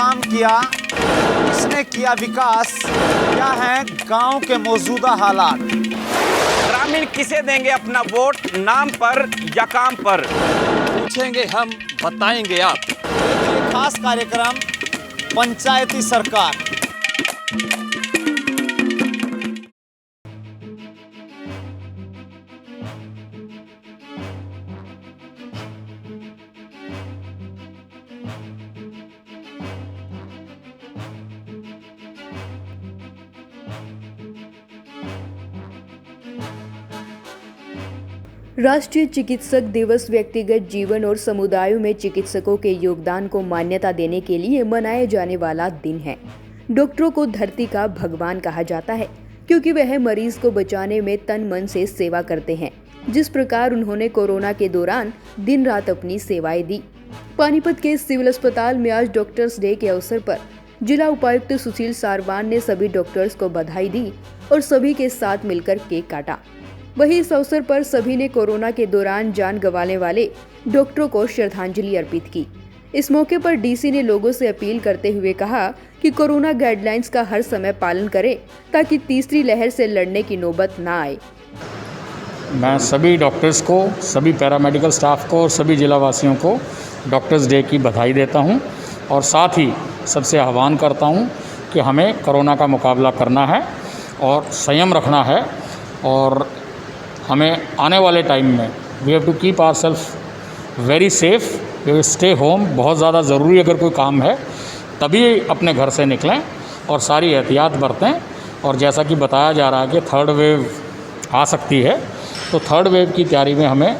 काम किया, किसने किया विकास, क्या है गांव के मौजूदा हालात। ग्रामीण किसे देंगे अपना वोट, नाम पर या काम पर? पूछेंगे हम, बताएंगे आप। ये खास कार्यक्रम पंचायती सरकार। राष्ट्रीय चिकित्सक दिवस व्यक्तिगत जीवन और समुदायों में चिकित्सकों के योगदान को मान्यता देने के लिए मनाया जाने वाला दिन है। डॉक्टरों को धरती का भगवान कहा जाता है क्योंकि वह मरीज को बचाने में तन मन से सेवा करते हैं। जिस प्रकार उन्होंने कोरोना के दौरान दिन रात अपनी सेवाएं दी। पानीपत के सिविल अस्पताल में आज डॉक्टर्स डे के अवसर पर जिला उपायुक्त सुशील सारवान ने सभी डॉक्टर्स को बधाई दी और सभी के साथ मिलकर केक काटा। वहीं इस अवसर पर सभी ने कोरोना के दौरान जान गंवाने वाले डॉक्टरों को श्रद्धांजलि अर्पित की। इस मौके पर डीसी ने लोगों से अपील करते हुए कहा कि कोरोना गाइडलाइंस का हर समय पालन करें ताकि तीसरी लहर से लड़ने की नौबत न आए। मैं सभी डॉक्टर्स को, सभी पैरामेडिकल स्टाफ को और सभी जिलावासियों को डॉक्टर्स डे की बधाई देता हूं और साथ ही सबसे आह्वान करता हूं कि हमें कोरोना का मुकाबला करना है और संयम रखना है और हमें आने वाले टाइम में we have to keep our self very safe, we will stay home. बहुत ज़्यादा ज़रूरी अगर कोई काम है तभी अपने घर से निकलें और सारी एहतियात बरतें। और जैसा कि बताया जा रहा है कि थर्ड वेव आ सकती है, तो थर्ड वेव की तैयारी में हमें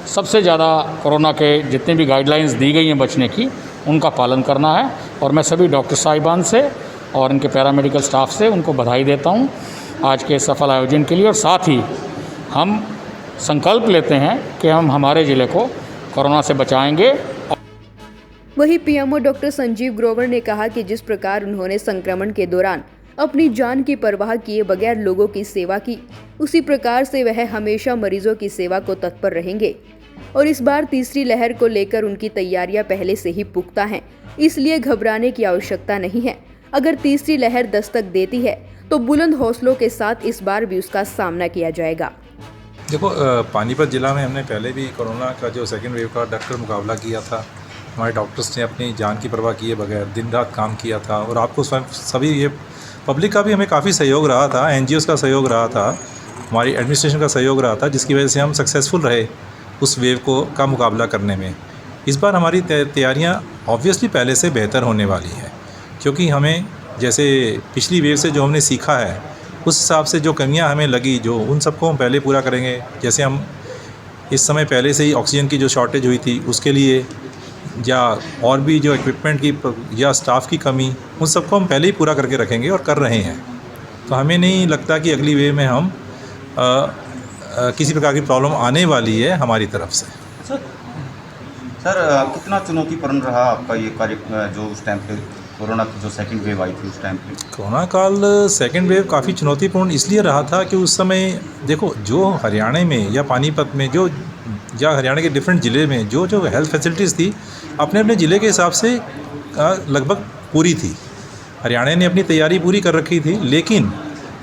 सबसे ज़्यादा कोरोना के जितने भी गाइडलाइंस दी गई हैं बचने की, उनका पालन करना है। और मैं सभी डॉक्टर साहिबान से और इनके पैरामेडिकल स्टाफ से उनको बधाई देता हूँ आज के सफल आयोजन के लिए। और साथ ही हम संकल्प लेते हैं कि हम हमारे ज़िले को कोरोना से बचाएंगे। वहीं पीएमओ डॉक्टर संजीव ग्रोवर ने कहा कि जिस प्रकार उन्होंने संक्रमण के दौरान अपनी जान की परवाह किए बगैर लोगों की सेवा की, उसी प्रकार से वह हमेशा मरीजों की सेवा को तत्पर रहेंगे। और इस बार तीसरी लहर को लेकर उनकी तैयारियां पहले से ही पुख्ता हैं, इसलिए घबराने की आवश्यकता नहीं है। अगर तीसरी लहर दस्तक देती है तो बुलंद हौसलों के साथ इस बार भी उसका सामना किया जाएगा। देखो, पानीपत ज़िला में हमने पहले भी कोरोना का जो सेकेंड वेव का डटकर मुकाबला किया था। हमारे डॉक्टर्स ने अपनी जान की परवाह किए बगैर दिन रात काम किया था और आपको सभी ये पब्लिक का भी हमें काफ़ी सहयोग रहा था, एनजीओज़ का सहयोग रहा था, हमारी एडमिनिस्ट्रेशन का सहयोग रहा था, जिसकी वजह से हम सक्सेसफुल रहे उस वेव का मुकाबला करने में। इस बार हमारी तैयारियाँ ऑब्वियसली पहले से बेहतर होने वाली है क्योंकि हमें जैसे पिछली वेव से जो हमने सीखा है उस हिसाब से जो कमियां हमें लगी, जो उन सबको हम पहले पूरा करेंगे। जैसे हम इस समय पहले से ही ऑक्सीजन की जो शॉर्टेज हुई थी उसके लिए, या और भी जो इक्विपमेंट की या स्टाफ की कमी, उन सबको हम पहले ही पूरा करके रखेंगे और कर रहे हैं। तो हमें नहीं लगता कि अगली वेव में हम किसी प्रकार की प्रॉब्लम आने वाली है हमारी तरफ से। सर कितना चुनौतीपूर्ण रहा आपका ये कार्य जो उस टाइम पे कोरोना की जो सेकंड वेव आई थी उस टाइम पे? कोरोना काल सेकंड वेव काफ़ी चुनौतीपूर्ण इसलिए रहा था कि उस समय देखो, जो हरियाणा में या पानीपत में जो या हरियाणा के डिफरेंट ज़िले में जो हेल्थ फैसिलिटीज़ थी अपने अपने ज़िले के हिसाब से लगभग पूरी थी। हरियाणा ने अपनी तैयारी पूरी कर रखी थी, लेकिन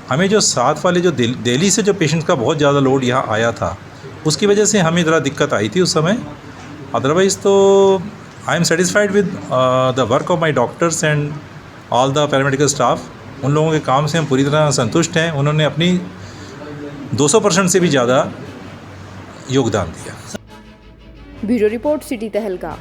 हमें जो साथ वाले जो दिल्ली से जो पेशेंट्स का बहुत ज़्यादा लोड यहाँ आया था उसकी वजह से हमें ज़रा दिक्कत आई थी उस समय। अदरवाइज़ तो I am satisfied with the work of my doctors and all the paramedical staff. उन लोगों के काम से हम पूरी तरह संतुष्ट हैं। उन्होंने अपनी 200% से भी ज़्यादा योगदान दिया। ब्यूरो रिपोर्ट, सिटी तहलका।